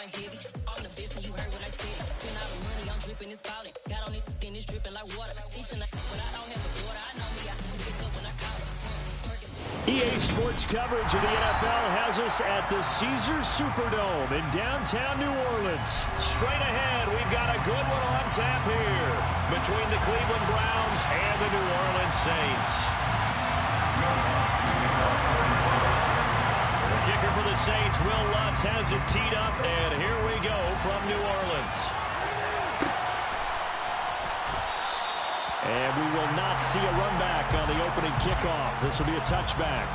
my heavy. I'm the best and you heard what I said. Spend all the money, I'm dripping, it's falling. Got on it, then it's dripping like water. Teaching like, but I don't have a daughter. I know me, I can pick up when I call it. EA Sports coverage of the NFL has us at the Caesars Superdome in downtown New Orleans. Straight ahead, we've got a good one on tap here between the Cleveland Browns and the New Orleans Saints. The kicker for the Saints, Will Lutz, has it teed up, and here we go from New Orleans. And we will not see a run back on the opening kickoff. This will be a touchback.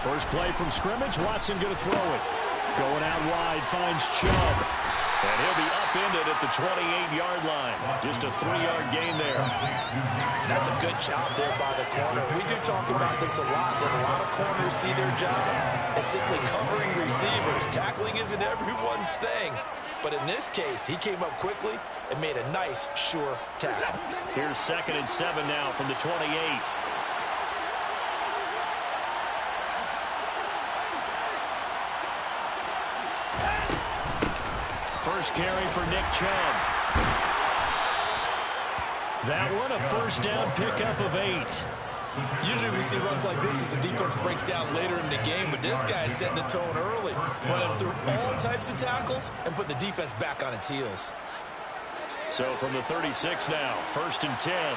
First play from scrimmage. Watson going to throw it. Going out wide, finds Chubb. And he'll be upended at the 28-yard line. Just a 3-yard gain there. That's a good job there by the corner. We do talk about this a lot, that a lot of corners see their job as simply covering receivers. Tackling isn't everyone's thing. But in this case, he came up quickly and made a nice, sure tackle. Here's 2nd and 7 now from the 28. First carry for Nick Chubb. That one, a first down pickup of 8. Usually we see runs like this as the defense breaks down later in the game, but this guy is setting the tone early, running through all types of tackles and putting the defense back on its heels. So from the 36 now, 1st and 10.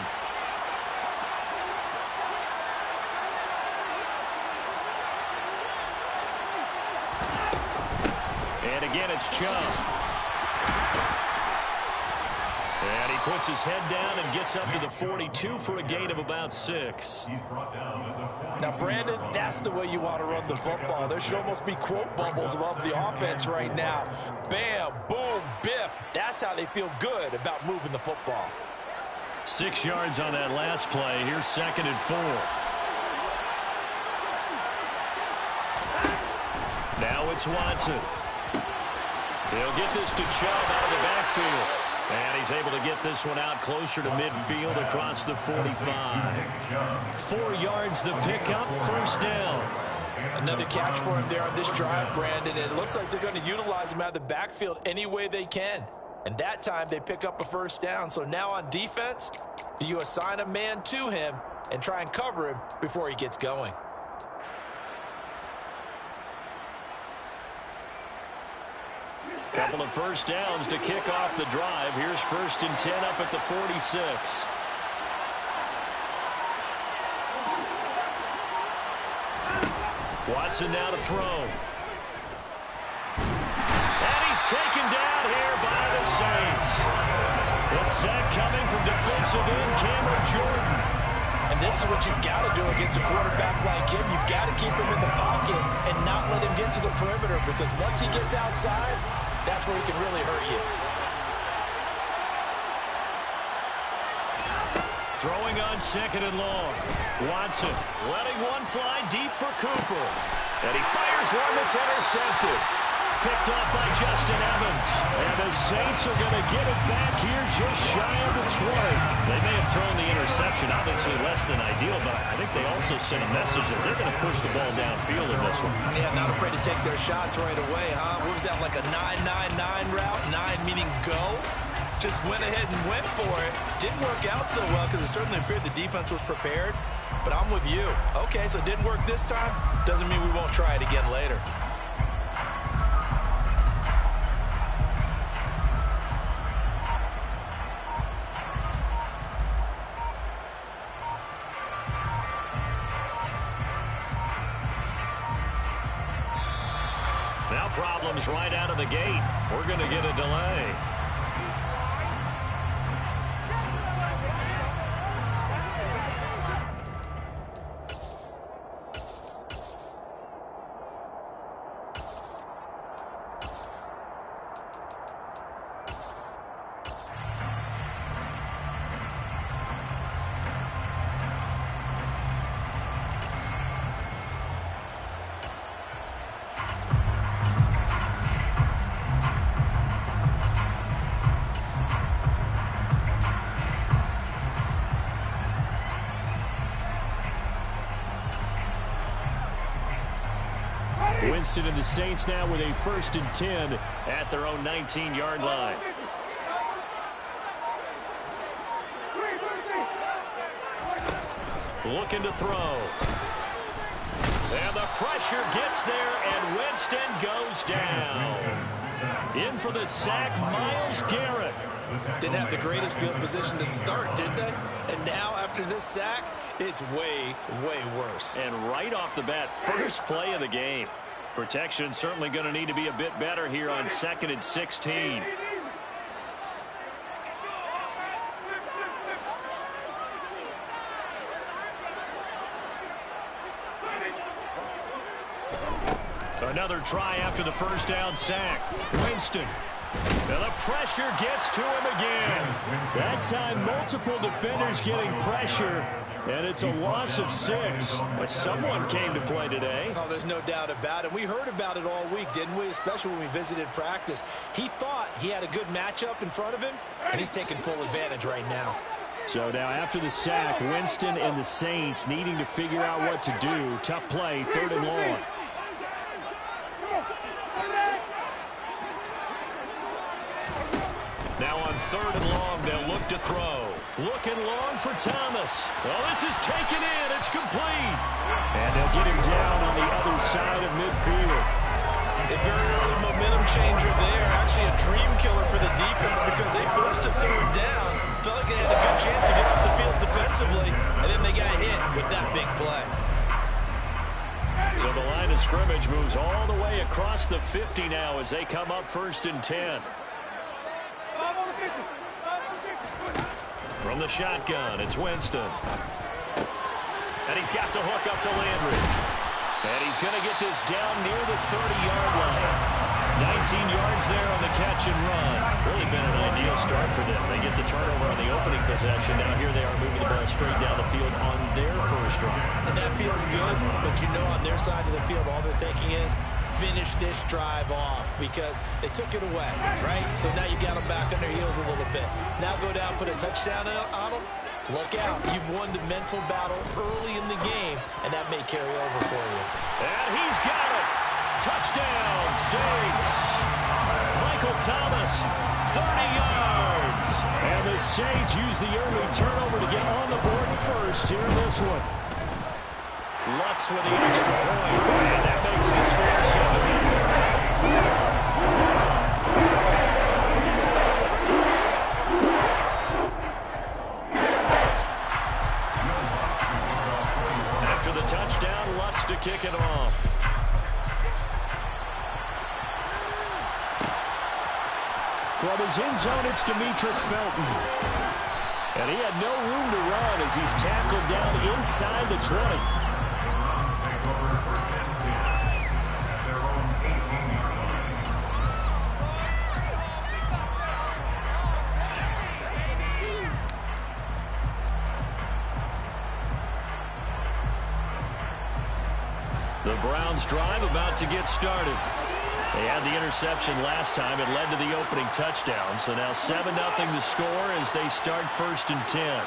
And again, it's Chubb. And he puts his head down and gets up to the 42 for a gain of about 6. Now, Brandon, that's the way you want to run the football. There should almost be quote bubbles above the offense right now. Bam, boom, biff. That's how they feel good about moving the football. 6 yards on that last play. Here's 2nd and 4. Now it's Watson. He'll get this to Chubb out of the backfield. And he's able to get this one out closer to midfield across the 45. 4 yards the pickup, first down. Another catch for him there on this drive, Brandon. And it looks like they're going to utilize him out of the backfield any way they can. And that time they pick up a first down. So now on defense, do you assign a man to him and try and cover him before he gets going? Couple of first downs to kick off the drive. Here's 1st and 10 up at the 46. Watson now to throw. And he's taken down here by the Saints. The sack coming from defensive end Cameron Jordan. And this is what you've got to do against a quarterback like him. You've got to keep him in the pocket and not let him get to the perimeter, because once he gets outside, that's where he can really hurt you. Throwing on 2nd and long. Watson letting one fly deep for Cooper. And he fires one that's intercepted. Picked off by Justin Evans. And the Saints are going to get it back here just shy of the 20. They may have thrown the interception, obviously less than ideal, but I think they also sent a message that they're going to push the ball downfield in this one. Yeah, not afraid to take their shots right away, huh? What was that, like a 9-9-9 route? 9 meaning go? Just went ahead and went for it. Didn't work out so well because it certainly appeared the defense was prepared. But I'm with you. Okay, so it didn't work this time. Doesn't mean we won't try it again later. Now problems right out of the gate. We're going to get a delay. Winston and the Saints now with a 1st and 10 at their own 19-yard line. Looking to throw. And the pressure gets there, and Winston goes down. In for the sack, Myles Garrett. Didn't have the greatest field position to start, did they? And now, after this sack, it's way, way worse. And right off the bat, first play of the game. Protection certainly going to need to be a bit better here on 2nd and 16. Another try after the first down sack. Winston. And the pressure gets to him again. That time, multiple defenders getting pressure, and it's a loss of 6. But someone came to play today. Oh, there's no doubt about it. We heard about it all week, didn't we? Especially when we visited practice. He thought he had a good matchup in front of him, and he's taking full advantage right now. So now after the sack, Winston and the Saints needing to figure out what to do. Tough play, 3rd and long. Now on 3rd and long, they'll look to throw. Looking long for Thomas. Oh, this is taken in. It's complete. And they'll get him down on the other side of midfield. A very early momentum changer there. Actually a dream killer for the defense because they forced a 3rd down. Felt like they had a good chance to get off the field defensively, and then they got hit with that big play. So the line of scrimmage moves all the way across the 50 now as they come up 1st and 10. From the shotgun, it's Winston. And he's got the hook up to Landry. And he's going to get this down near the 30-yard line. 19 yards there on the catch and run. Really been an ideal start for them. They get the turnover on the opening possession. Now here they are moving the ball straight down the field on their first drive. And that feels good, but you know on their side of the field, all they're thinking is, finish this drive off because they took it away, right? So now you got them back on their heels a little bit. Now go down, put a touchdown on them. Look out. You've won the mental battle early in the game, and that may carry over for you. And he's got it. Touchdown, Saints. Michael Thomas, 30 yards. And the Saints use the early turnover to get on the board first here in this one. Lutz with the extra point, and that makes the score 7. After the touchdown, Lutz to kick it off. From his end zone, it's Demetric Felton. And he had no room to run as he's tackled down inside the 20. The Browns drive about to get started. They had the interception last time. It led to the opening touchdown. So now 7-0 to score as they start 1st and 10.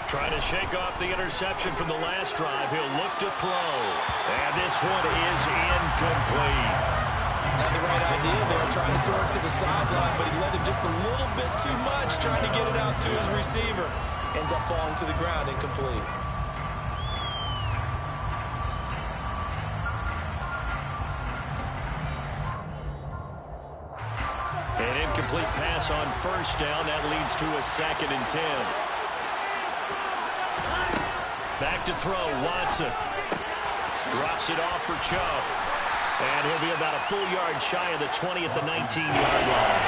Trying to shake off the interception from the last drive. He'll look to throw. And this one is incomplete. Had the right idea there, trying to throw it to the sideline, but he led him just a little bit too much, trying to get it out to his receiver. Ends up falling to the ground, incomplete. An incomplete pass on 1st down. That leads to a 2nd and 10. Back to throw, Watson. Drops it off for Chubb. And he'll be about a full yard shy of the 20 at the 19-yard line.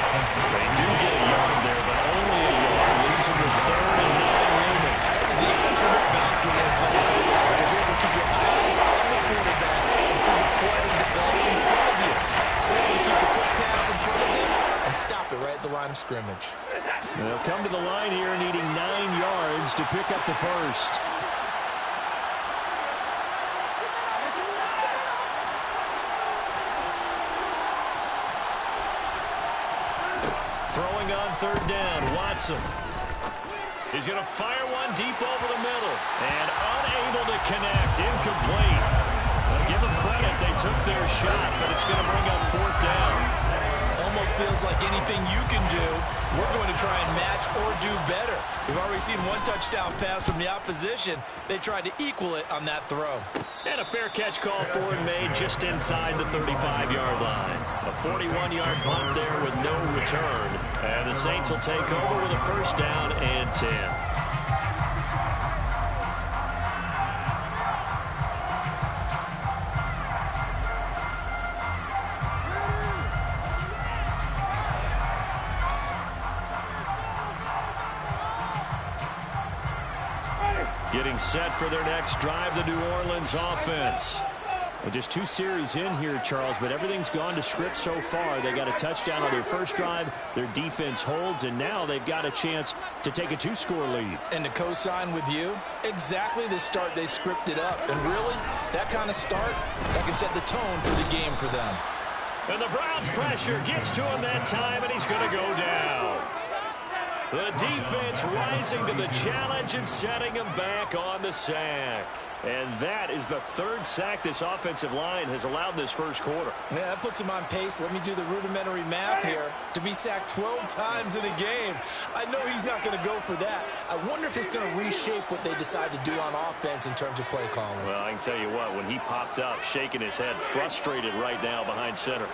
They do get a yard there, but only a yard. Losing with 3rd and 9 remaining. As a defense, you won't bounce when you're in zone coverage because you're able to keep your eyes on the quarterback and see the play develop in front of you. You're able to keep the quick pass in front of them and stop it right at the line of scrimmage. They'll come to the line here needing 9 yards to pick up the first. Throwing on 3rd down, Watson. He's going to fire one deep over the middle and unable unable to connect. Incomplete. Well, give them credit. They took their shot, but it's going to bring up fourth down. Almost feels like anything you can do, we're going to try and match or do better. We've already seen one touchdown pass from the opposition. They tried to equal it on that throw. And a fair catch call for and made just inside the 35-yard line. A 41-yard punt there with no return. And the Saints will take over with a first down and 10. Getting set for their next drive, the New Orleans offense. Well, just 2 series in here, Charles, but everything's gone to script so far. They got a touchdown on their first drive. Their defense holds, and now they've got a chance to take a 2-score lead. And to co-sign with you, exactly the start they scripted up. And really, that kind of start, that can set the tone for the game for them. And the Browns' pressure gets to him that time, and he's going to go down. The defense rising to the challenge and setting him back on the sack. And that is the 3rd sack this offensive line has allowed this first quarter. Yeah, that puts him on pace. Let me do the rudimentary math here. To be sacked 12 times in a game, I know he's not going to go for that. I wonder if it's going to reshape what they decide to do on offense in terms of play calling. Well, I can tell you what, when he popped up, shaking his head, frustrated right now behind center.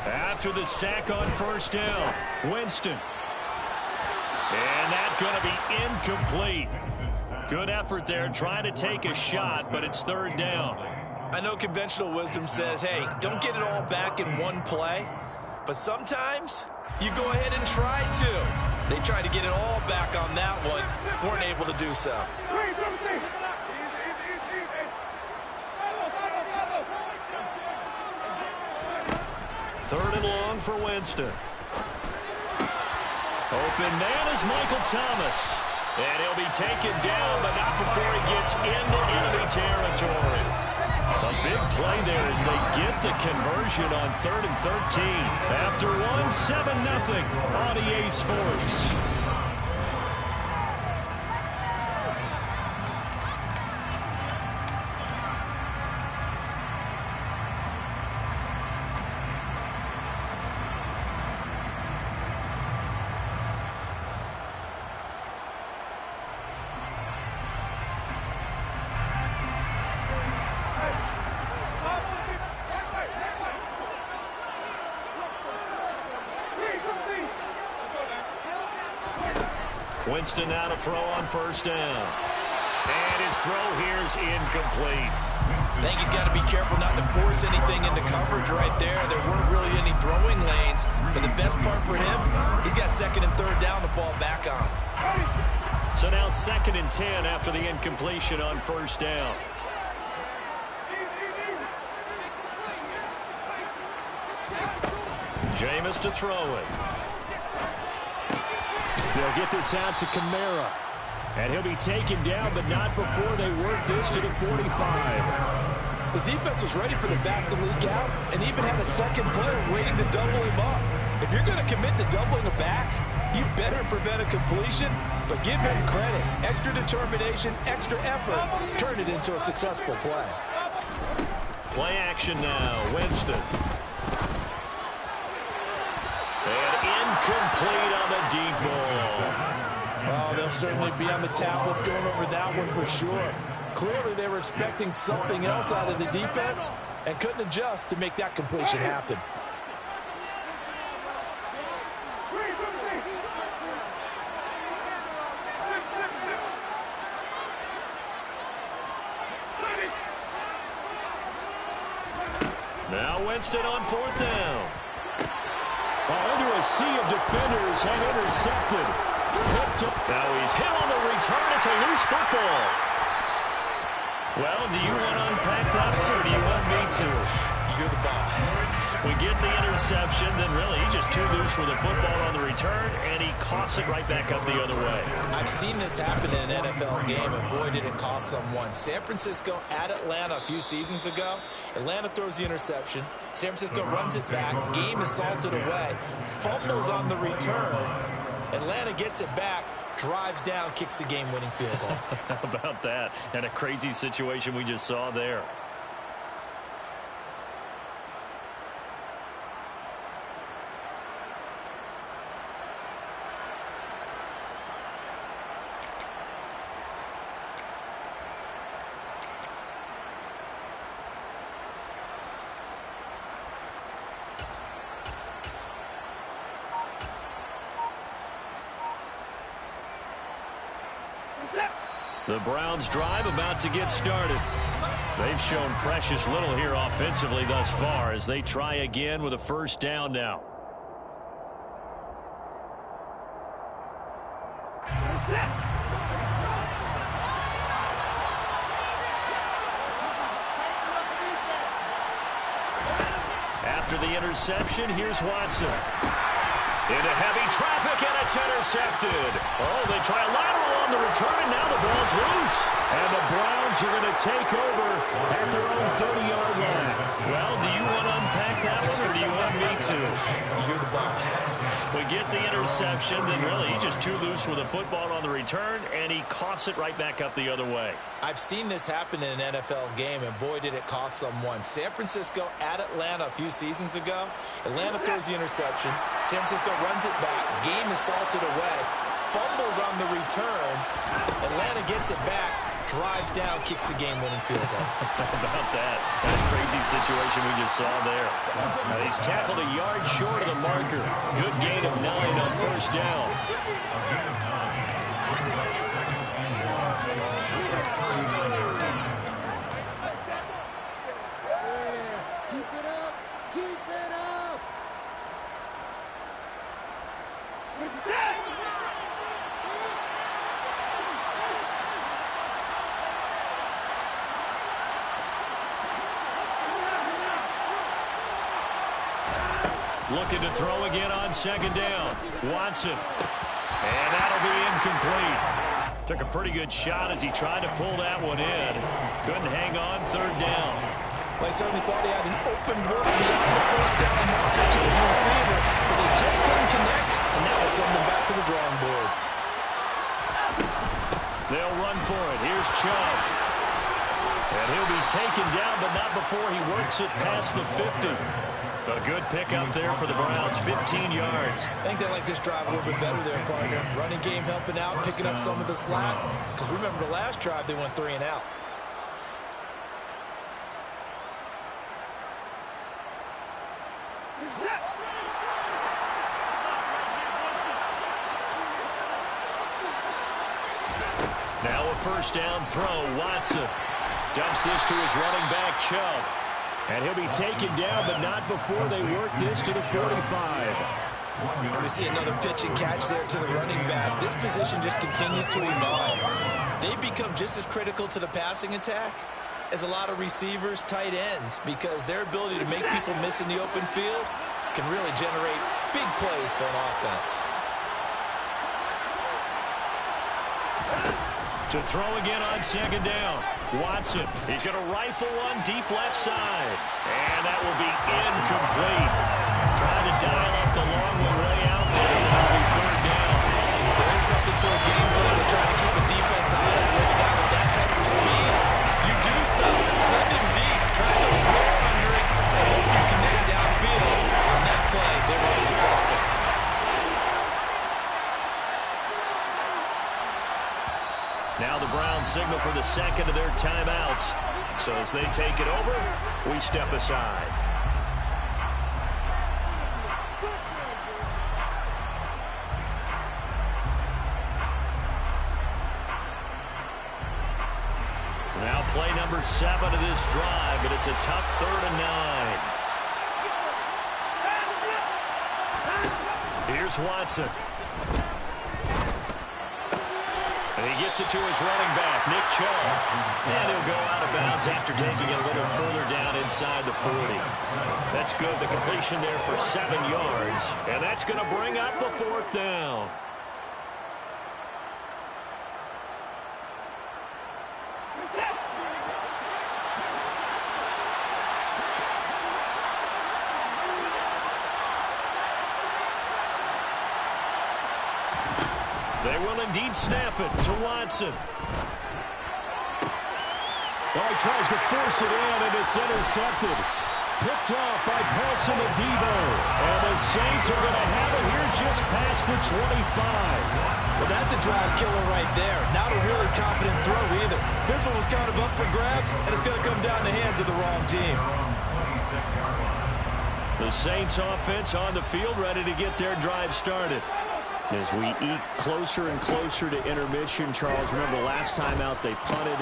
After the sack on first down, Winston. And that's going to be incomplete. Good effort there trying to take a shot, but it's 3rd down. I know conventional wisdom says, hey, don't get it all back in one play. But sometimes you go ahead and try to. They tried to get it all back on that one. Weren't able to do so. 3rd and long for Winston. Open man is Michael Thomas. And he'll be taken down, but not before he gets into enemy territory. A big play there as they get the conversion on 3rd and 13. After 7-0 on EA Sports. Winston now to throw on first down. And his throw here is incomplete. I think he's got to be careful not to force anything into coverage right there. There weren't really any throwing lanes. But the best part for him, he's got 2nd and 3rd down to fall back on. So now 2nd and 10 after the incompletion on first down. Jameis to throw it. They'll get this out to Kamara. And he'll be taken down, but not before they work this to the 45. The defense was ready for the back to leak out and even had a second player waiting to double him up. If you're going to commit to doubling a back, you better prevent a completion, but give him credit. Extra determination, extra effort, turn it into a successful play. Play action now, Winston. And incomplete on the deep ball. Oh, they'll certainly be on the tablets going over that one for sure. Clearly, they were expecting something else out of the defense and couldn't adjust to make that completion happen. Now Winston on 4th down. Into a sea of defenders and intercepted. Now he's hit on the return. It's a loose football. Well, do you want to unpack that or do you want me to? You're the boss. We get the interception, then really he's just too loose with the football on the return, and he coughs it right back up the other way. I've seen this happen in an NFL game, and boy, did it cost someone. San Francisco at Atlanta a few seasons ago. Atlanta throws the interception. San Francisco runs it back. Game is salted away. Fumbles on the return. Atlanta gets it back, drives down, kicks the game-winning field goal. How about about that? And a crazy situation we just saw there. The Browns drive about to get started. They've shown precious little here offensively thus far as they try again with a first down now. After the interception, here's Watson. Into heavy traffic, and it's intercepted. Oh, they try a lateral on the return, and now the ball's loose. And the Browns are going to take over at their own 30-yard line. Well, do you want to unpack that one, or do you want me to? You're the boss. We get the interception, then really he's just too loose with a football on the return, and he coughs it right back up the other way. I've seen this happen in an NFL game, and boy, did it cost someone. San Francisco at Atlanta a few seasons ago. Atlanta throws the interception. San Francisco runs it back. Game is salted away. Fumbles on the return. Atlanta gets it back. Drives down, kicks the game-winning field goal. How about that? And a crazy situation we just saw there. Now, he's tackled a yard short of the marker. Good gain of 9 on first down. Keep it up! Keep it up! Looking to throw again on second down. Watson. And that'll be incomplete. Took a pretty good shot as he tried to pull that one in. Couldn't hang on third down. Well, he certainly thought he had an open look beyond the first down marker to his receiver, but he just couldn't connect, and that will send them back to the drawing board. They'll run for it. Here's Chubb. And he'll be taken down, but not before he works it past the 50. A good pickup there for the Browns, 15 yards. I think they like this drive a little bit better there, partner. Running game helping out, picking up some of the slack. Because remember the last drive, they went 3 and out. Now a first down throw, Watson. Dumps this to his running back, Chubb. And he'll be taken down, but not before they work this to the 45. And we see another pitch and catch there to the running back. This position just continues to evolve. They become just as critical to the passing attack as a lot of receivers, tight ends, because their ability to make people miss in the open field can really generate big plays for an offense. To throw again on second down. Watson, he's going to rifle one deep left side. And that will be incomplete. Trying to dial up the long one way out there, and it'll be third down. There is something to a game plan. We're trying to keep a defense honest with a guy with that type of speed. You do so. Send him deep. Try to throw his barrel under it and hope you connect downfield. On that play, they were unsuccessful. Now the Browns signal for the second of their timeouts. So as they take it over, we step aside. Now play number 7 of this drive, but it's a tough 3rd and 9. Here's Watson. And he gets it to his running back, Nick Chubb. And he'll go out of bounds after taking it a little further down inside the 40. That's good. The completion there for 7 yards. And that's going to bring up the 4th down. They will indeed snap it to Watson. Oh, he tries to force it in, and it's intercepted. Picked off by Paulson Adebo. And the Saints are going to have it here just past the 25. Well, that's a drive killer right there. Not a really confident throw either. This one was kind of up for grabs, and it's going to come down the hands of the wrong team. The Saints offense on the field, ready to get their drive started. As we eke closer and closer to intermission, Charles, remember last time out they punted.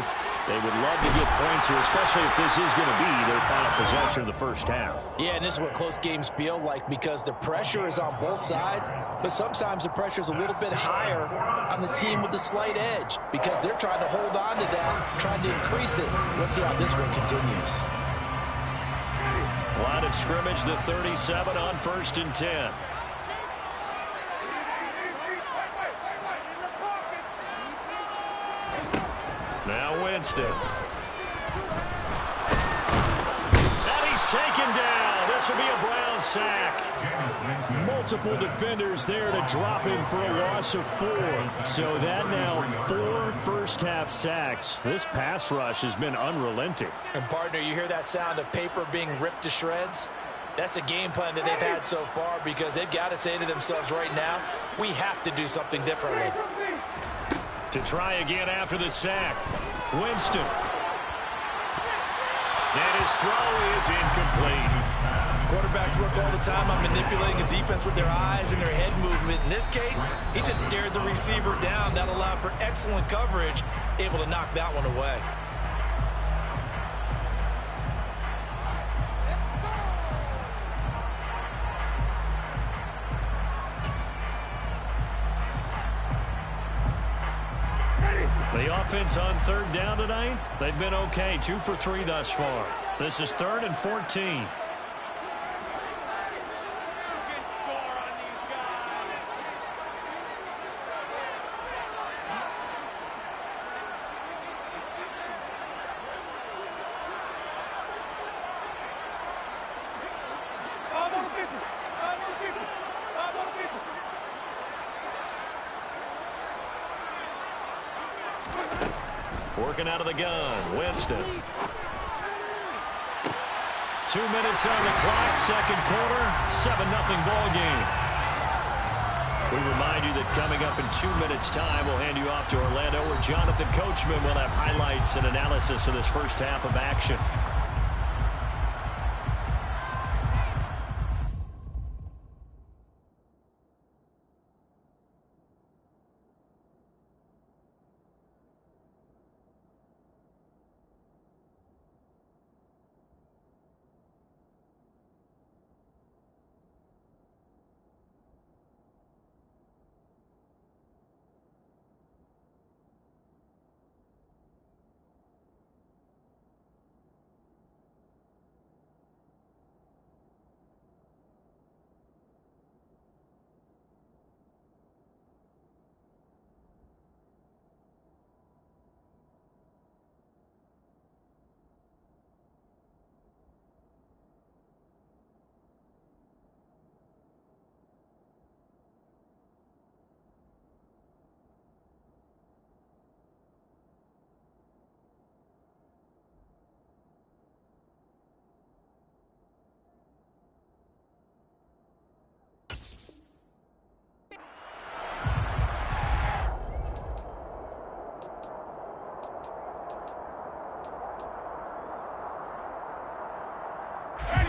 They would love to get points here, especially if this is going to be their final possession of the first half. Yeah, and this is what close games feel like because the pressure is on both sides, but sometimes the pressure is a little bit higher on the team with the slight edge because they're trying to hold on to that, trying to increase it. Let's see how this one continues. Line of scrimmage, the 37 on 1st and 10. Now Winston. And he's taken down. This will be a Brown sack. Multiple defenders there to drop him for a loss of 4. So that now 4 first-half sacks. This pass rush has been unrelenting. And, partner, you hear that sound of paper being ripped to shreds? That's a game plan that they've had so far because they've got to say to themselves right now, we have to do something differently. To try again after the sack. Winston. And his throw is incomplete. Quarterbacks work all the time on manipulating a defense with their eyes and their head movement. In this case, he just stared the receiver down. That allowed for excellent coverage, able to knock that one away. The offense on 3rd down tonight, they've been okay. 2 for 3 thus far. This is 3rd and 14. Working out of the gun, Winston. 2 minutes on the clock, second quarter, 7-0 ball game. We remind you that coming up in 2 minutes' time, we'll hand you off to Orlando, where Jonathan Coachman will have highlights and analysis of this first half of action.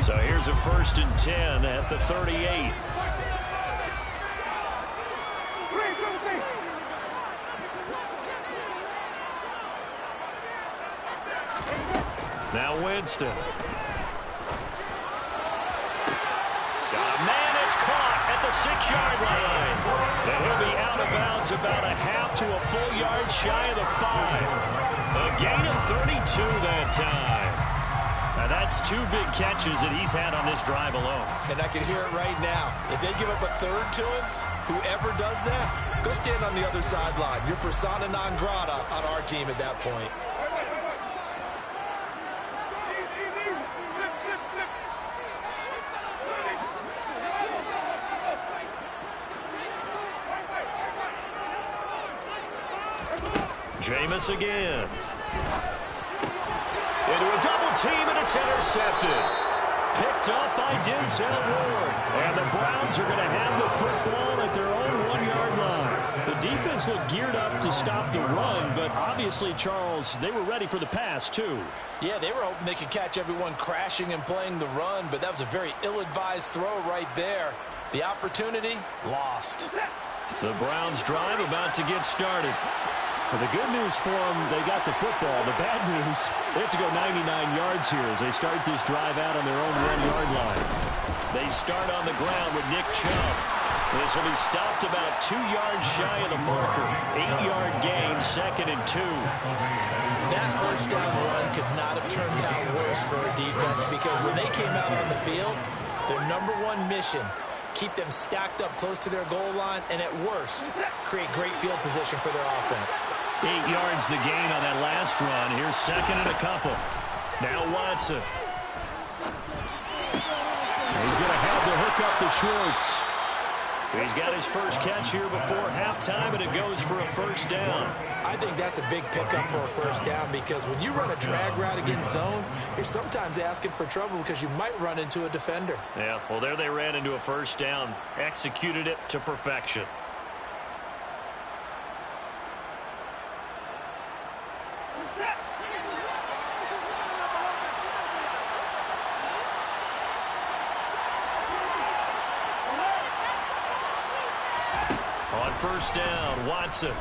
So here's a 1st and 10 at the 38. Now Winston. Got a man, it's caught at the 6-yard line. And he'll be out of bounds about a half to a full yard shy of the 5. A gain of 32 that time. Now that's 2 big catches that he's had on this drive alone. And I can hear it right now. If they give up a 3rd to him, whoever does that, go stand on the other sideline. You're persona non grata on our team at that point. Jameis again. It's intercepted. Picked up by Denzel Ward. And the Browns are going to have the football at their own 1-yard line. The defense looked geared up to stop the run, but obviously, Charles, they were ready for the pass, too. Yeah, they were hoping they could catch everyone crashing and playing the run, but that was a very ill-advised throw right there. The opportunity, lost. The Browns drive about to get started. Well, the good news for them, they got the football. The bad news, they have to go 99 yards here as they start this drive out on their own 1-yard line. They start on the ground with Nick Chubb. This will be stopped about 2 yards shy of the marker. 8-yard gain, 2nd and 2. That first down run could not have turned out worse for a defense because when they came out on the field, their #1 mission, keep them stacked up close to their goal line, and at worst, create great field position for their offense. 8 yards the gain on that last run. Here's 2nd and a couple. Now Watson. He's going to have to hook up the shorts. He's got his first catch here before halftime, and it goes for a first down. I think that's a big pickup for a first down because when you run a drag route against zone, you're sometimes asking for trouble because you might run into a defender. Yeah, well, there they ran into a first down, executed it to perfection. On first down, Watson.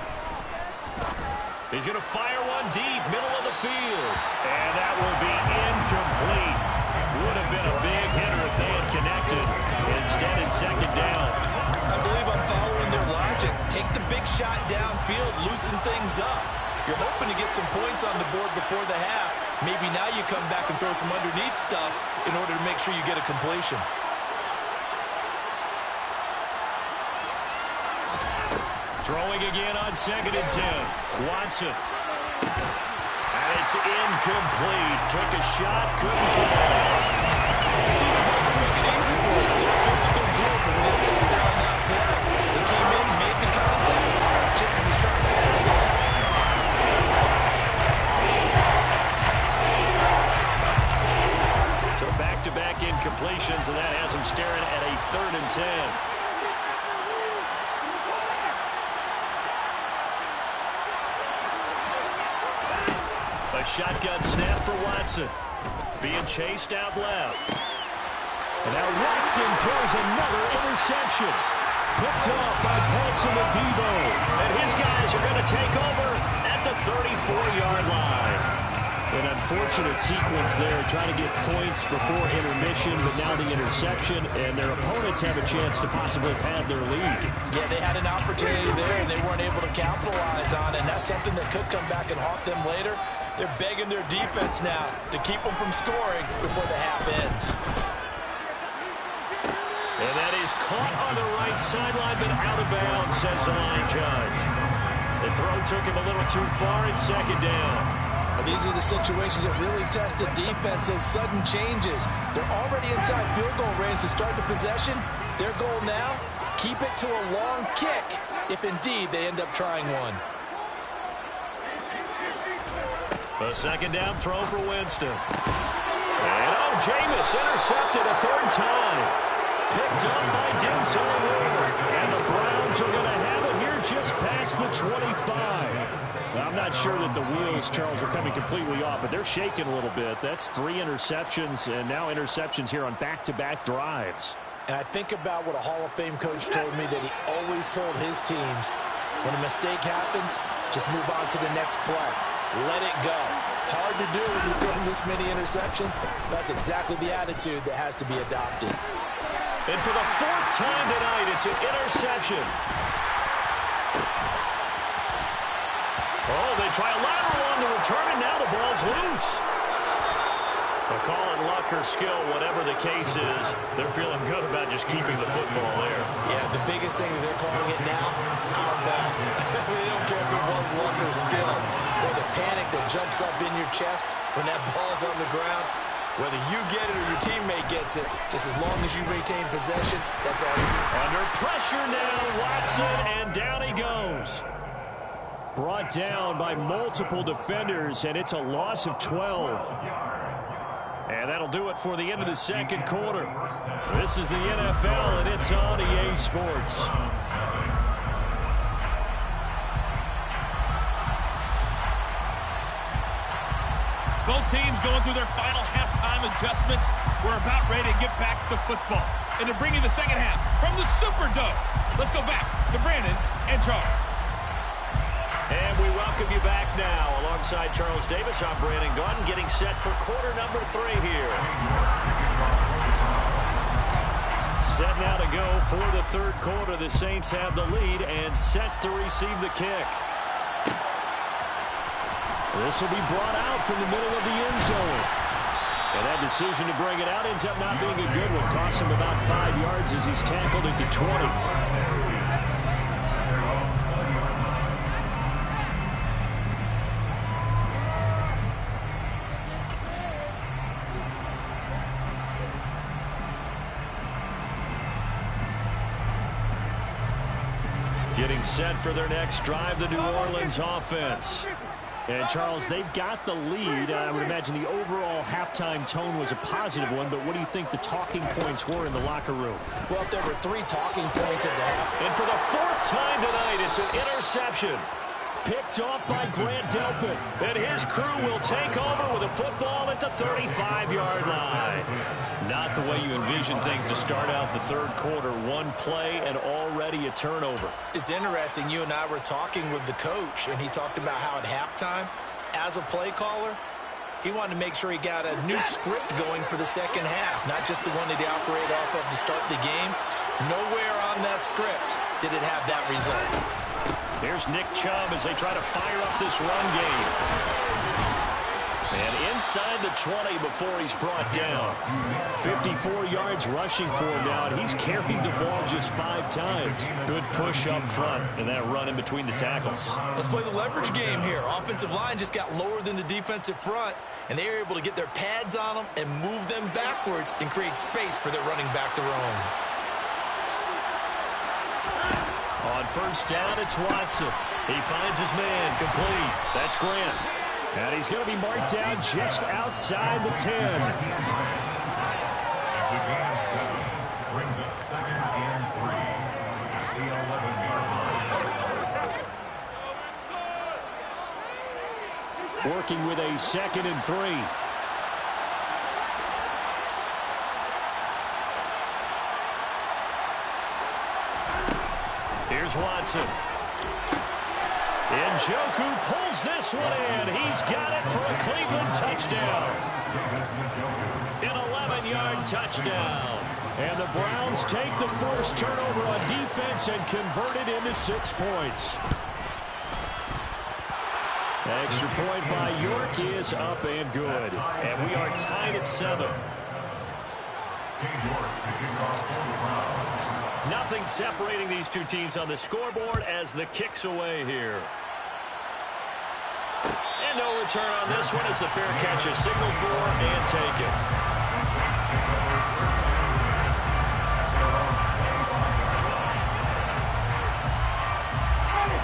He's going to fire one deep, middle of the field. And that will be incomplete. Would have been a big hitter if they had connected. Instead, it's 2nd down. I believe I'm following their logic. Take the big shot downfield, loosen things up. You're hoping to get some points on the board before the half. Maybe now you come back and throw some underneath stuff in order to make sure you get a completion. Throwing again on 2nd and 10. Watson. And it's incomplete. Took a shot, couldn't get it. This team is not going to make it easy for you. They're a physical group, and when they sat there on that play, they came in, made the contact, just as he's trying to pull it in. So back-to-back incompletions, and that has him staring at a 3rd and 10. A shotgun snap for Watson. Being chased out left. And now Watson throws another interception. Picked off by Paulson Adebo. And his guys are going to take over at the 34-yard line. An unfortunate sequence there, trying to get points before intermission, but now the interception, and their opponents have a chance to possibly pad their lead. Yeah, they had an opportunity there, and they weren't able to capitalize on it, and that's something that could come back and haunt them later. They're begging their defense now to keep them from scoring before the half ends. And that is caught on the right sideline, but out of bounds, says the line judge. The throw took him a little too far, and 2nd down. These are the situations that really test the defense, those sudden changes. They're already inside field goal range to start the possession. Their goal now, keep it to a long kick, if indeed they end up trying one. A 2nd down throw for Winston. And Jameis intercepted a 3rd time. Picked up by Denzel Ward. And the Browns are going to have it here just past the 25. I'm not sure that the wheels, Charles, are coming completely off, but they're shaking a little bit. That's 3 interceptions, and now interceptions here on back-to-back drives. And I think about what a Hall of Fame coach told me that he always told his teams, when a mistake happens, just move on to the next play. Let it go. Hard to do when you're throwing this many interceptions. That's exactly the attitude that has to be adopted. And for the 4th time tonight, it's an interception. Oh, they try a lateral on the return, and now the ball's loose. They'll call it luck or skill, whatever the case is. They're feeling good about just keeping the football there. Yeah, the biggest thing that they're calling it now, our ball. They don't care if it was luck or skill. Or the panic that jumps up in your chest when that ball's on the ground. Whether you get it or your teammate gets it, just as long as you retain possession, that's all you need. Under pressure now, Watson, and down he goes. Brought down by multiple defenders, and it's a loss of 12. And that'll do it for the end of the second quarter. This is the NFL, and it's on EA Sports. Both teams going through their final halftime adjustments. We're about ready to get back to football. And to bring you the second half from the Superdome, let's go back to Brandon and Charles. And we welcome you back now. Alongside Charles Davis, I'm Brandon Gunn, getting set for quarter number 3 here. Set now to go for the third quarter. The Saints have the lead and set to receive the kick. This will be brought out from the middle of the end zone. And that decision to bring it out ends up not being a good one. Costs him about 5 yards as he's tackled into 20. Getting set for their next drive, the New Orleans offense. And, Charles, they've got the lead. I would imagine the overall halftime tone was a positive one, but what do you think the talking points were in the locker room? Well, there were 3 talking points at the half. And for the 4th time tonight, it's an interception. Picked off by Grant Delpit. And his crew will take over with a football at the 35-yard line. Not the way you envision things to start out the third quarter. One play and already a turnover. It's interesting. You and I were talking with the coach, and he talked about how at halftime, as a play caller, he wanted to make sure he got a new script going for the second half, not just the one that he operated off of to start the game. Nowhere on that script did it have that result. Here's Nick Chubb as they try to fire up this run game. And inside the 20 before he's brought down. 54 yards rushing for him now, and he's carried the ball just 5 times. Good push up front, and that run in between the tackles. Let's play the leverage game here. Offensive line just got lower than the defensive front, and they were able to get their pads on them and move them backwards and create space for their running back to roam. On first down, it's Watson. He finds his man, complete. That's Grant. And he's going to be marked down just outside the 10. Brings up 2nd and 3 at the 11-yard line. Working with a 2nd and 3. Here's Watson. Njoku pulls this one in. He's got it for a Cleveland touchdown. An 11-yard touchdown. And the Browns take the forced turnover on defense and convert it into 6 points. Extra point by York is up and good. And we are tied at 7. Nothing separating these two teams on the scoreboard as the kick's away here. And no return on this one as the fair catch is signaled for and taken.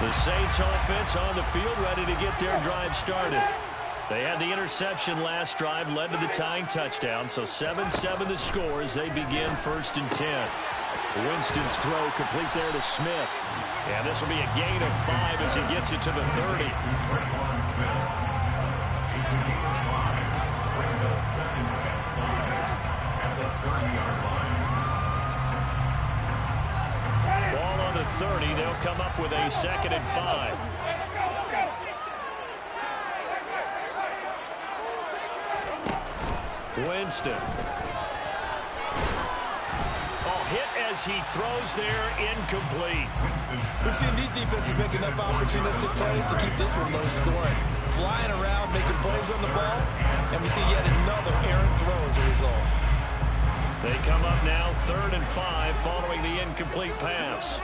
The Saints offense on the field ready to get their drive started. They had the interception last drive, led to the tying touchdown, so 7-7 the score as they begin 1st and 10. Winston's throw complete there to Smith. And this will be a gain of 5 as he gets it to the 30. Ball on the 30. They'll come up with a 2nd and 5. Winston. Hit as he throws there, incomplete. We've seen these defenses make enough opportunistic plays to keep this one low scoring. Flying around, making plays on the ball, and we see yet another errant throw as a result. They come up now 3rd and 5 following the incomplete pass.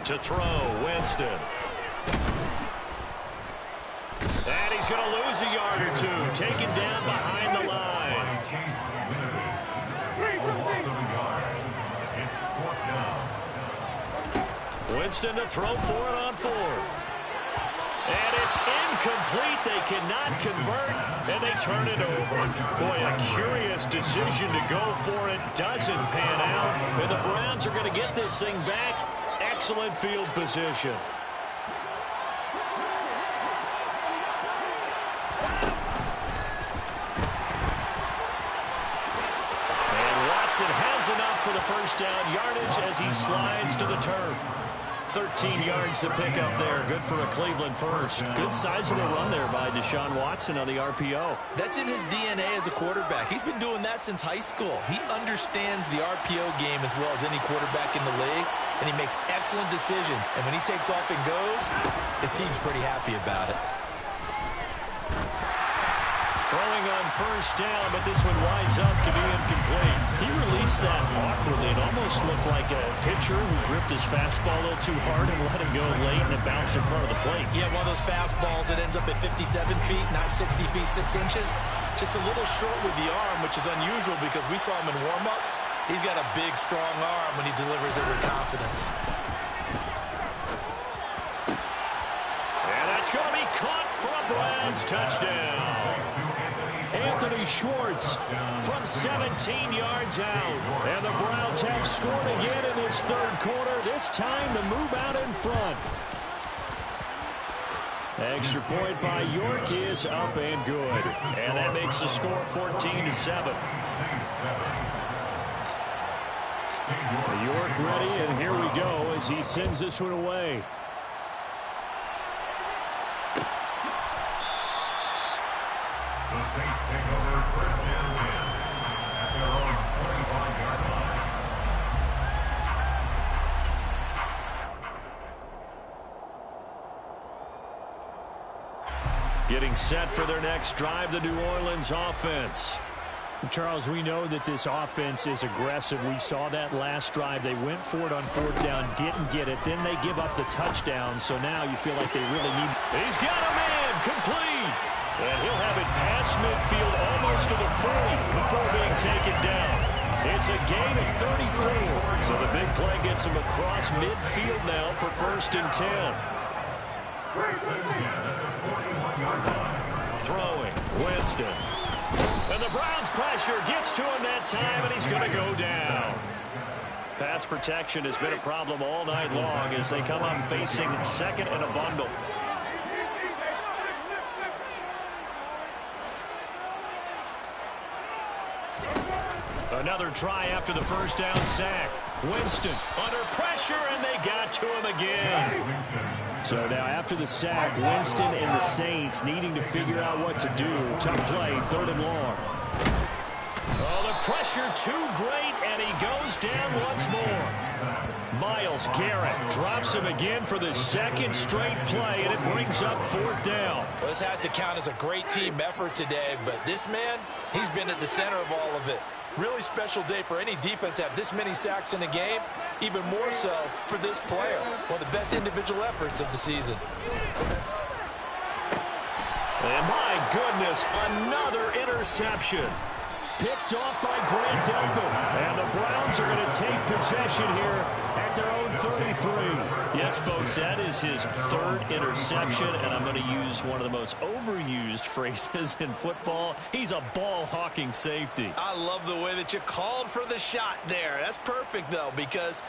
To throw, Winston. And he's going to lose a yard or 2. Taken down behind the line. Winston to throw for it on 4. And it's incomplete. They cannot convert, and they turn it over. Boy, a curious decision to go for it. Doesn't pan out, and the Browns are going to get this thing back. Excellent field position. Watson has enough for the first down yardage as he slides to the turf. 13 yards to pick up there. Good for a Cleveland first. Good sizable run there by Deshaun Watson on the RPO. That's in his DNA as a quarterback. He's been doing that since high school. He understands the RPO game as well as any quarterback in the league, and he makes excellent decisions. And when he takes off and goes, his team's pretty happy about it. Throwing on first down, but this one winds up to be incomplete. He released that awkwardly. It almost looked like a pitcher who gripped his fastball a little too hard and let it go late, and it bounced in front of the plate. Yeah, one of those fastballs that ends up at 57 feet, not 60 feet, 6 inches. Just a little short with the arm, which is unusual because we saw him in warm-ups. He's got a big, strong arm when he delivers it with confidence. And that's going to be caught for a Browns touchdown. Anthony Schwartz from 17 yards out. And the Browns have scored again in this third quarter. This time to move out in front. Extra point by York is up and good. And that makes the score 14-7. York ready, and here we go as he sends this one away. The Saints take over first and 10 at their own 25-yard line. Getting set for their next drive, the New Orleans offense. Charles, we know that this offense is aggressive. We saw that last drive. They went for it on fourth down, didn't get it. Then they give up the touchdown, so now you feel like they really need... He's got a man, complete. And he'll have it past midfield almost to the 40 before being taken down. It's a gain of 34. So the big play gets him across midfield now for first and 10. First and 10 at the 41-yard line. Throwing, Winston. And the Browns pressure gets to him that time, and he's going to go down. Pass protection has been a problem all night long as they come up facing second and a bundle. Another try after the first down sack. Winston under pressure, and they got to him again. So now after the sack, Winston and the Saints needing to figure out what to do. Tough play, third and long. Oh, the pressure too great, and he goes down once more. Myles Garrett drops him again for the second straight play, and it brings up fourth down. Well, this has to count as a great team effort today, but this man, he's been at the center of all of it. Really special day for any defense to have this many sacks in a game, even more so for this player. One of the best individual efforts of the season. And my goodness, another interception. Picked off by Grant Delpit. And the Browns are going to take possession here at their own 33. Yes, folks, that is his third interception, and I'm going to use one of the most overused phrases in football. He's a ball-hawking safety. I love the way that you called for the shot there. That's perfect, though, because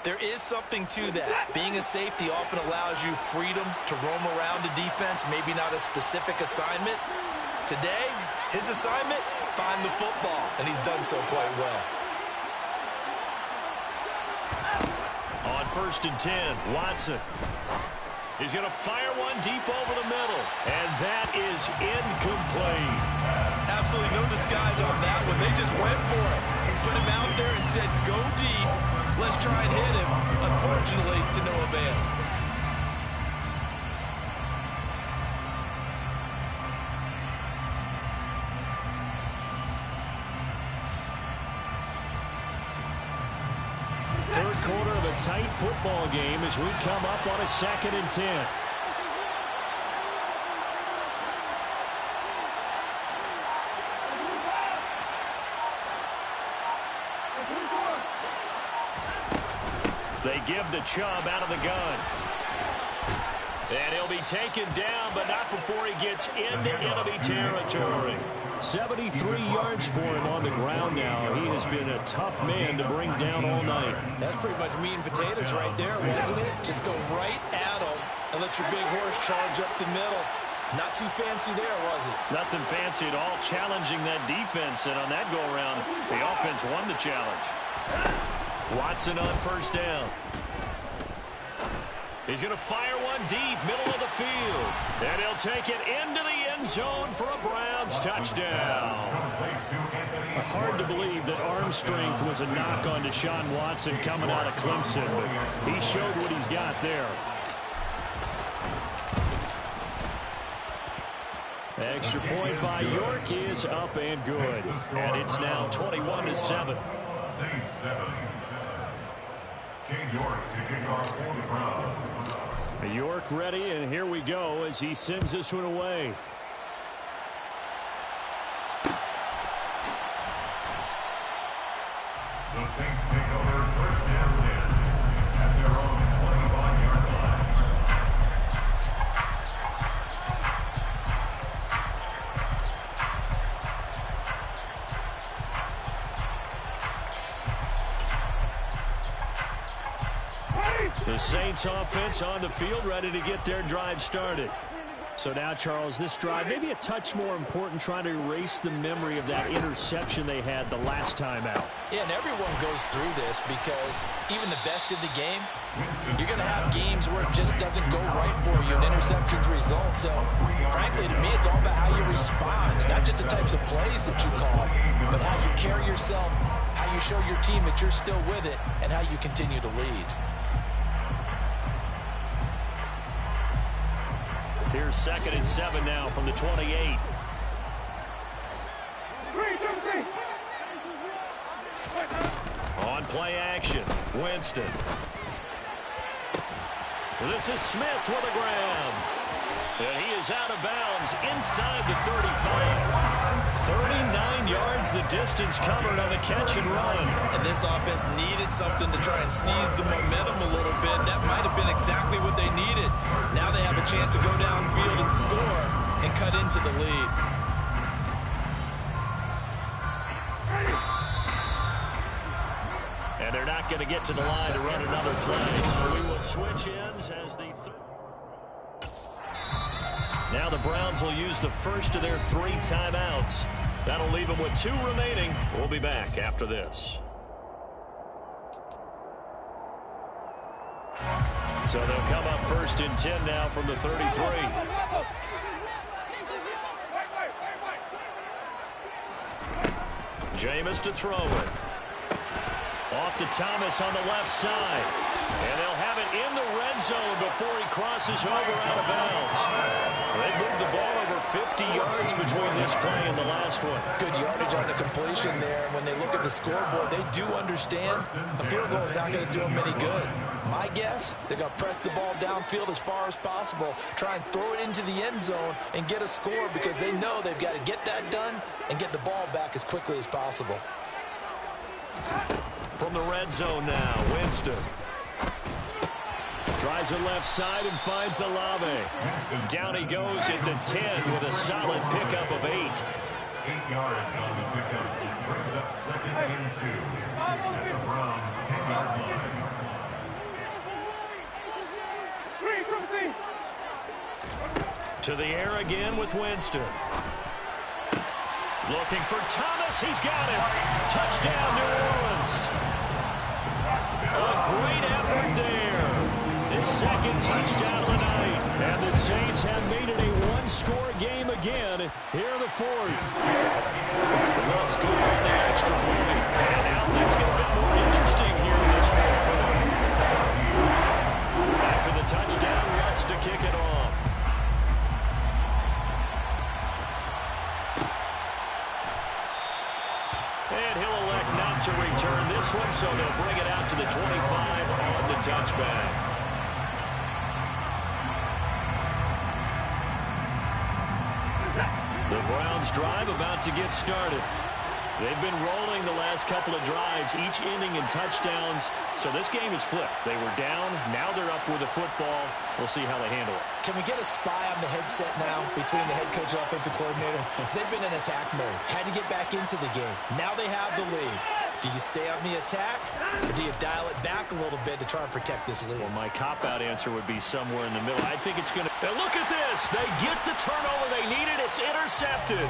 there is something to that. Being a safety often allows you freedom to roam around the defense, maybe not a specific assignment. Today, his assignment, find the football, and he's done so quite well. On first and 10, Watson. He's going to fire one deep over the middle, and that is incomplete. Absolutely no disguise on that one. They just went for it. Put him out there and said, go deep. Let's try and hit him. Unfortunately, to no avail. Third quarter of a tight football game as we come up on a second and 10. They give the Chubb out of the gun. And he'll be taken down, but not before he gets into enemy territory. 73 yards for him on the ground now. He has been a tough man to bring down all night. That's pretty much meat and potatoes right there, wasn't it? Just go right at him and let your big horse charge up the middle. Not too fancy there, was it? Nothing fancy at all, challenging that defense. And on that go-around, the offense won the challenge. Watson on first down. He's going to fire one deep, middle of the field. And he'll take it into the end zone for a Browns touchdown. Hard to believe that arm strength was a knock on Deshaun Watson coming out of Clemson, but he showed what he's got there. Extra point by York is up and good. And it's now 21-7. Saints 7. King York to kick off for the Browns. York ready, and here we go as he sends this one away. The Saints take over first and 10 at their own 25-yard line. The Saints offense on the field, ready to get their drive started. So now, Charles, this drive maybe a touch more important, trying to erase the memory of that interception they had the last time out. Yeah, and everyone goes through this because even the best in the game, you're going to have games where it just doesn't go right for you and interceptions result. So, frankly, to me, it's all about how you respond, not just the types of plays that you call, but how you carry yourself, how you show your team that you're still with it, and how you continue to lead. Here's 2nd and 7 now from the 28. On play action, Winston. This is Smith with a grab. And he is out of bounds inside the 35. 39 yards the distance covered on the catch and run. And this offense needed something to try and seize the momentum a little bit. That might have been exactly what they needed. Now they have a chance to go downfield and score and cut into the lead. And they're not going to get to the line to run another play. So we will switch ends as the now the Browns will use the first of their 3 timeouts. That'll leave them with 2 remaining. We'll be back after this. So they'll come up 1st and 10 now from the 33. Jameis to throw it. Off to Thomas on the left side. And they'll have it in the red zone before he crosses over out of bounds. They moved the ball over 50 yards between this play and the last one. Good yardage on the completion there. When they look at the scoreboard, they do understand a field goal is not going to do them any good. My guess, they're going to press the ball downfield as far as possible, try and throw it into the end zone and get a score because they know they've got to get that done and get the ball back as quickly as possible. From the red zone now, Winston. Tries the left side and finds Olave. Down he goes at the 10 with a solid pickup of 8. 8 yards on the pickup. Brings up 2nd and 2 at the Browns' 10-yard line. To the air again with Winston. Looking for Thomas. He's got him. Touchdown, New Orleans. A great effort there. His 2nd touchdown of the night. And the Saints have made it a 1-score game again. Here the 4th. Let's go on the extra point. And now things get a bit more interesting here in this 4th quarter. After the touchdown, Lutz to kick it off. And he'll elect not to return this one, so they'll bring it out to the 25 on the touchback. The Browns drive about to get started. They've been rolling the last couple of drives, each inning in touchdowns. So this game is flipped. They were down. Now they're up with the football. We'll see how they handle it. Can we get a spy on the headset now between the head coach and offensive coordinator? Because they've been in attack mode. Had to get back into the game. Now they have the lead. Do you stay on the attack, or do you dial it back a little bit to try and protect this lead? Well, my cop-out answer would be somewhere in the middle. I think it's going to... Now look at this. They get the turnover they needed. It's intercepted.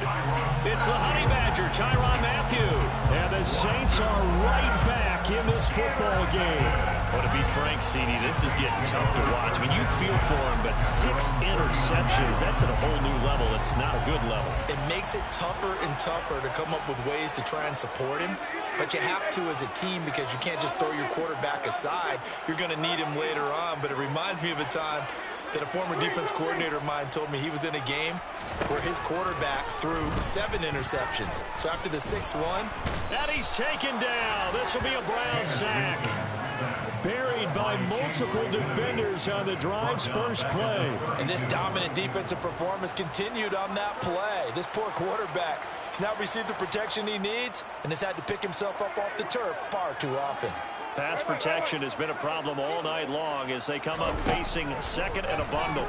It's the Honey Badger, Tyrann Mathieu. And the Saints are right back in this football game. Well, to be frank, CD, this is getting tough to watch. I mean, you feel for him, but 6 interceptions, that's at a whole new level. It's not a good level. It makes it tougher and tougher to come up with ways to try and support him. But you have to as a team because you can't just throw your quarterback aside. You're going to need him later on. But it reminds me of a time that a former defense coordinator of mine told me he was in a game where his quarterback threw 7 interceptions. So after the 6-1. And he's taken down. This will be a Brown sack. Buried by multiple defenders on the drive's first play. And this dominant defensive performance continued on that play. This poor quarterback has now received the protection he needs and has had to pick himself up off the turf far too often. Pass protection has been a problem all night long as they come up facing second and a bundle.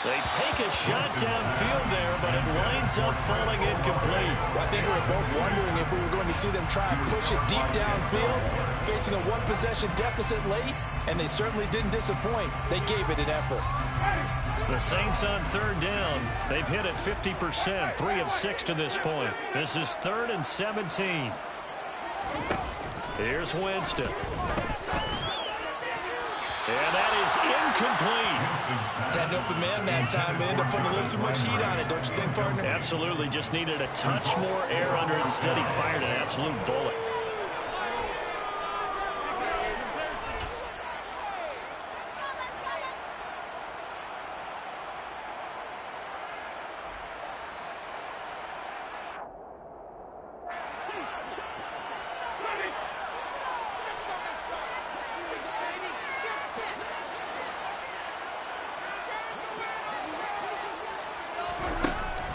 They take a shot downfield there, but it winds up falling incomplete. Well, I think we were both wondering if we were going to see them try and push it deep downfield, facing a one-possession deficit late, and they certainly didn't disappoint. They gave it an effort. The Saints on third down. They've hit it 50%, 3 of 6 to this point. This is 3rd and 17. Here's Winston. And that is incomplete. Had an open man that time. They ended up putting a little too much heat on it, don't you think, partner? Absolutely. Just needed a touch more air under it. Instead, he fired an absolute bullet.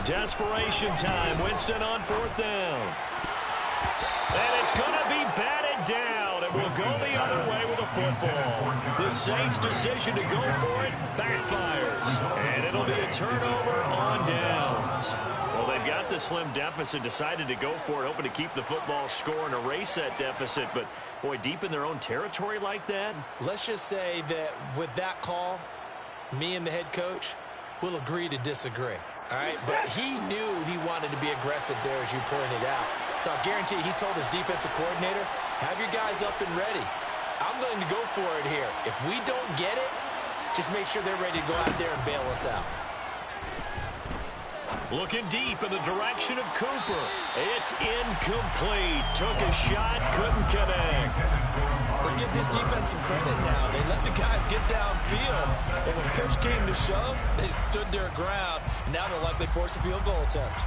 Desperation time. Winston on 4th down. And it's going to be batted down. It will go the other way with a football. The Saints' decision to go for it backfires. And it'll be a turnover on downs. Well, they've got the slim deficit, decided to go for it, hoping to keep the football score and erase that deficit. But, boy, deep in their own territory like that. Let's just say that with that call, me and the head coach will agree to disagree. All right, but he knew he wanted to be aggressive there, as you pointed out. So I guarantee he told his defensive coordinator, have your guys up and ready. I'm going to go for it here. If we don't get it, just make sure they're ready to go out there and bail us out. Looking deep in the direction of Cooper. It's incomplete. Took a shot, couldn't connect. Let's give this defense some credit now. They let the guys get downfield, but when push came to shove, they stood their ground, and now they'll likely force a field goal attempt.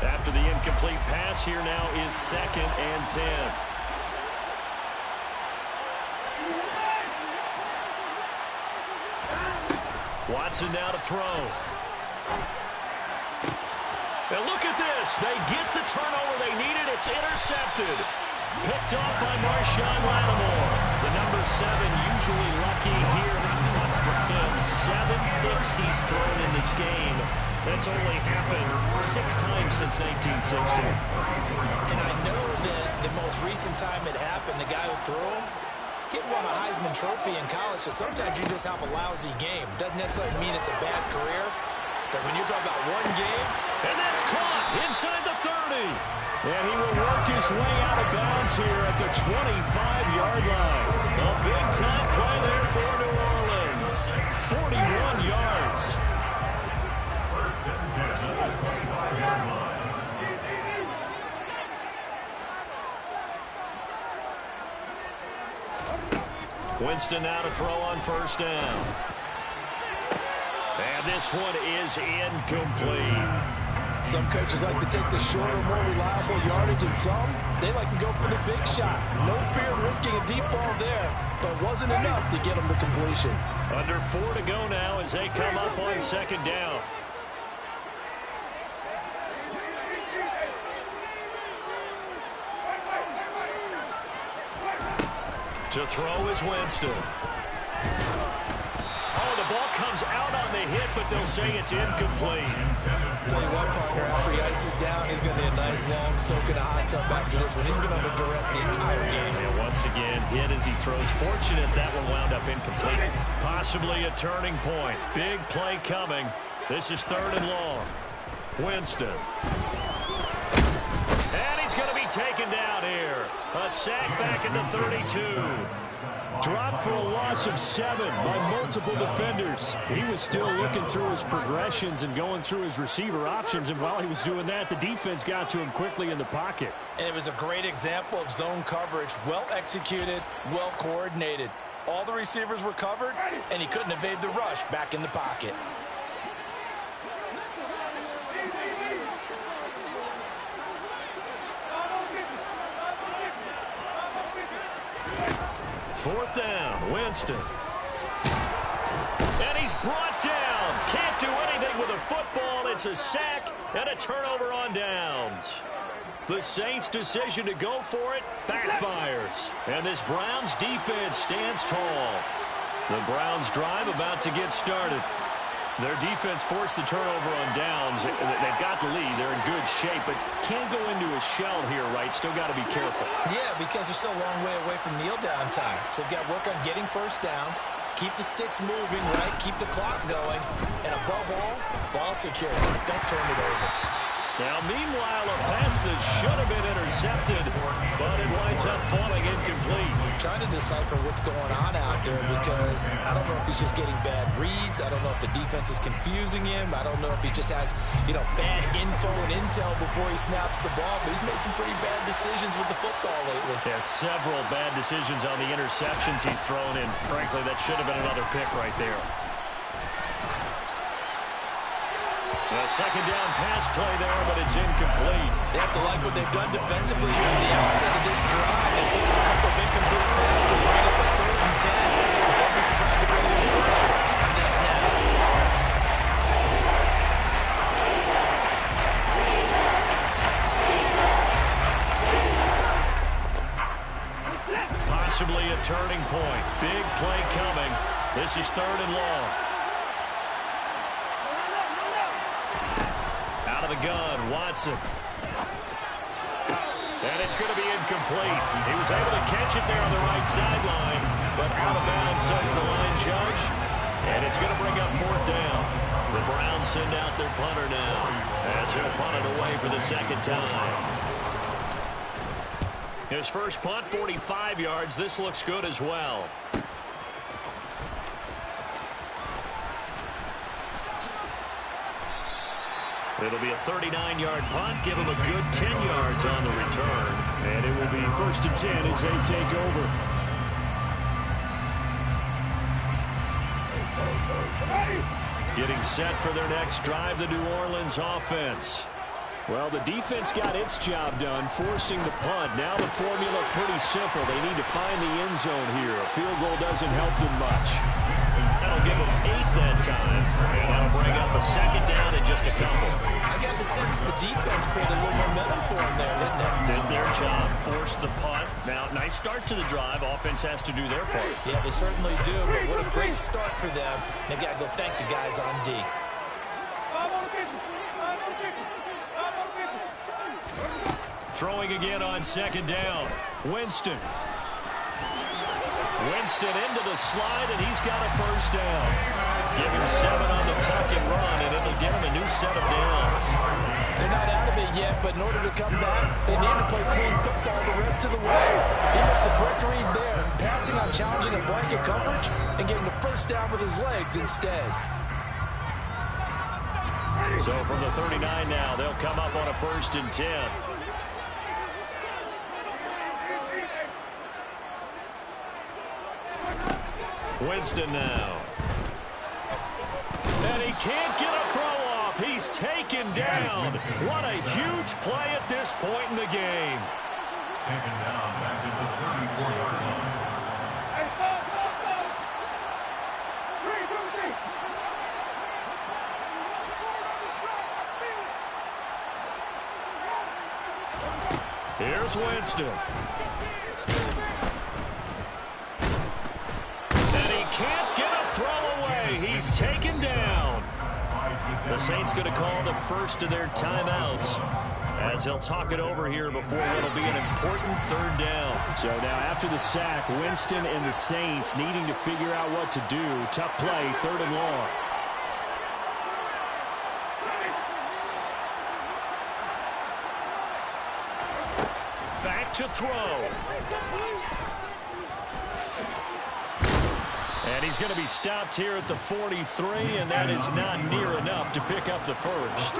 After the incomplete pass, here now is 2nd and 10. Watson now to throw. And look at this. They get the turnover they needed. It's intercepted. Picked off by Marshawn Lattimore. The number 7 usually lucky here. Not for him. 7 picks he's thrown in this game. That's only happened 6 times since 1960. And I know that the most recent time it happened, the guy who threw him, he won a Heisman Trophy in college, so sometimes you just have a lousy game. Doesn't necessarily mean it's a bad career, but when you're talking about one game. And that's caught inside the 30. And he will work his way out of bounds here at the 25-yard line. A big-time play there for New Orleans. 41 yards. First and 10 at the 25-yard line. Winston now to throw on 1st down. And this one is incomplete. Some coaches like to take the shorter, more reliable yardage, and some, they like to go for the big shot. No fear of risking a deep ball there, but wasn't enough to get them to completion. Under 4 to go now as they come up on second down. To throw is Winston. Oh, the ball comes out on the hit, but they'll say it's incomplete. Tell you what, partner, after he ices down, he's going to be a nice long soak in a hot tub after this one. He's been under duress the entire game. And once again, hit as he throws. Fortunate that one wound up incomplete. Possibly a turning point. Big play coming. This is 3rd and long. Winston. And he's going to be taken down here. A sack back into 32. Dropped for a loss of 7 by multiple defenders. He was still looking through his progressions and going through his receiver options, and while he was doing that, the defense got to him quickly in the pocket. And it was a great example of zone coverage. Well executed, well coordinated. All the receivers were covered, and he couldn't evade the rush back in the pocket. Fourth down, Winston. And he's brought down. Can't do anything with a football. It's a sack and a turnover on downs. The Saints' decision to go for it backfires. And this Browns defense stands tall. The Browns drive about to get started. Their defense forced the turnover on downs. They've got the lead. They're in good shape, but can't go into a shell here, right? Still got to be careful. Yeah, because they're still a long way away from kneel down time. So they've got to work on getting first downs, keep the sticks moving, right? Keep the clock going, and above all, ball secure. Don't turn it over. Now, meanwhile, a pass that should have been intercepted, but it winds up falling incomplete. Trying to decipher what's going on out there because I don't know if he's just getting bad reads. I don't know if the defense is confusing him. I don't know if he just has, bad info and intel before he snaps the ball. But he's made some pretty bad decisions with the football lately. Yeah, several bad decisions on the interceptions he's thrown in. Frankly, that should have been another pick right there. A second down pass play there, but it's incomplete. They have to like what they've done defensively here at the outset of this drive. They forced a couple of incomplete passes, bring up a 3rd and 10. Don't be surprised to put a little pressure on this snap. Possibly a turning point. Big play coming. This is 3rd and long. Out of the gun, Watson. And it's going to be incomplete. He was able to catch it there on the right sideline, but out of bounds, says the line judge. And it's going to bring up 4th down. The Browns send out their punter now, as he'll punt it away for the 2nd time. His first punt, 45 yards. This looks good as well. It'll be a 39-yard punt. Give him a good 10 yards on the return. And it will be 1st and 10 as they take over. Getting set for their next drive, the New Orleans offense. Well, the defense got its job done, forcing the punt. Now the formula pretty simple. They need to find the end zone here. A field goal doesn't help them much. That'll give them 8 that time. And that'll bring up a 2nd down in just a couple. I got the sense that the defense created a little momentum for them there, didn't it? Did their job, forced the punt. Now, nice start to the drive. Offense has to do their part. Yeah, they certainly do, but what a great start for them. They've got to go thank the guys on D. Throwing again on 2nd down. Winston. Winston into the slide, and he's got a 1st down. Give him 7 on the tuck and run, and it'll give him a new set of downs. They're not out of it yet, but in order to come back, they need to play clean football the rest of the way. He makes the correct read there, passing on challenging a blanket coverage and getting the 1st down with his legs instead. So from the 39 now, they'll come up on a 1st and 10. Winston now. And he can't get a throw off. off. He's taken down. What a huge play at this point in the game. Taken down back at the 34-yard line. Here's Winston. And he can't get a throw away. He's taken down. The Saints going to call the first of their timeouts as they'll talk it over here before what'll be an important third down. So now after the sack, Winston and the Saints needing to figure out what to do. Tough play, 3rd and long. Back to throw. And he's going to be stopped here at the 43, and that is not near enough to pick up the first.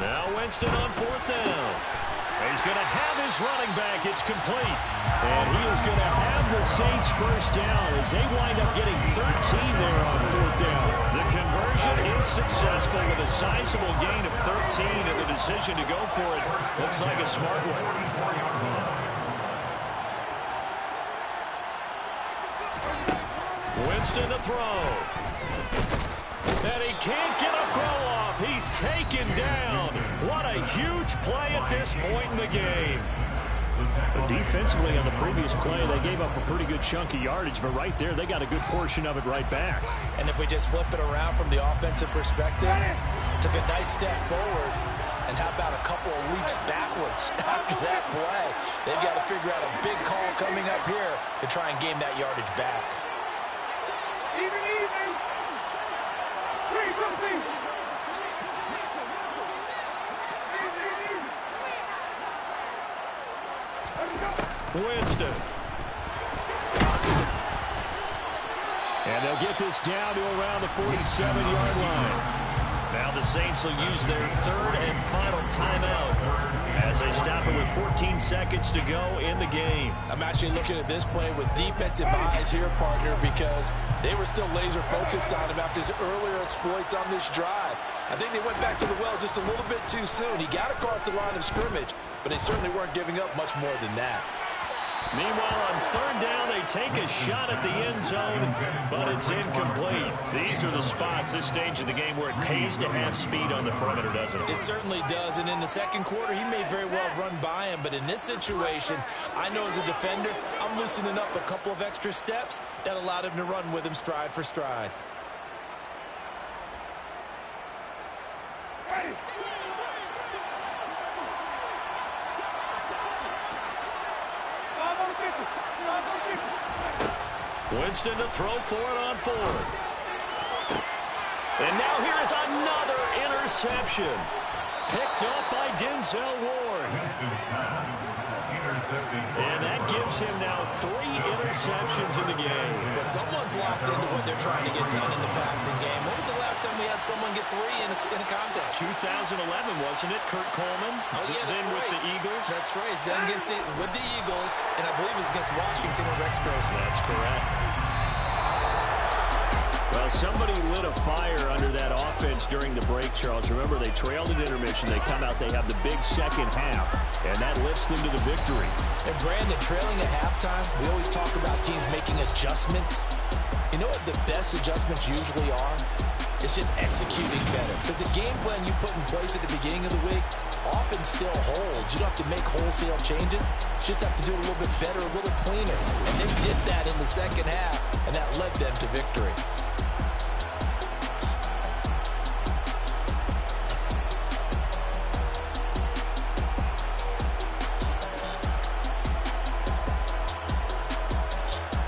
Now Winston on 4th down. He's going to have his running back. It's complete. And he is going to have the Saints first down as they wind up getting 13 there on 4th down. The conversion is successful with a sizable gain of 13, and the decision to go for it looks like a smart one. Winston to throw. And he can't get a throw off. He's taken down. What a huge play at this point in the game. But defensively on the previous play, they gave up a pretty good chunk of yardage, but right there, they got a good portion of it right back. And if we just flip it around from the offensive perspective, took a nice step forward, and how about a couple of leaps backwards after that play? They've got to figure out a big call coming up here to try and gain that yardage back. Even. Winston. And they'll get this down to around the 47-yard line. Now the Saints will use their 3rd and final timeout as they stop it with 14 seconds to go in the game. I'm actually looking at this play with defensive eyes here, partner, because they were still laser focused on him after his earlier exploits on this drive. I think they went back to the well just a little bit too soon. He got across the line of scrimmage, but they certainly weren't giving up much more than that. Meanwhile, on 3rd down, they take a shot at the end zone, but it's incomplete. These are the spots, this stage of the game, where it pays to have speed on the perimeter, doesn't it? It certainly does, and in the second quarter, he may very well run by him, but in this situation, I know as a defender, I'm loosening up a couple of extra steps that allowed him to run with him stride for stride. Winston to throw for it on 4th. And now here is another interception. Picked up by Denzel Ward. And that gives him now 3 interceptions in the game. Well, someone's locked into what they're trying to get done in the passing game. When was the last time we had someone get 3 in a contest? 2011, wasn't it? Kurt Coleman. Oh, yeah, that's then right. With the Eagles. That's right. Then with the Eagles, and I believe it was against Washington and Rex Grossman. That's correct. Well, somebody lit a fire under that offense during the break, Charles. Remember, they trailed at intermission. They come out, they have the big second half, and that lifts them to the victory. And Brandon, trailing at halftime, we always talk about teams making adjustments. You know what the best adjustments usually are? It's just executing better. Because the game plan you put in place at the beginning of the week often still holds. You don't have to make wholesale changes. You just have to do it a little bit better, a little cleaner. And they did that in the second half, and that led them to victory.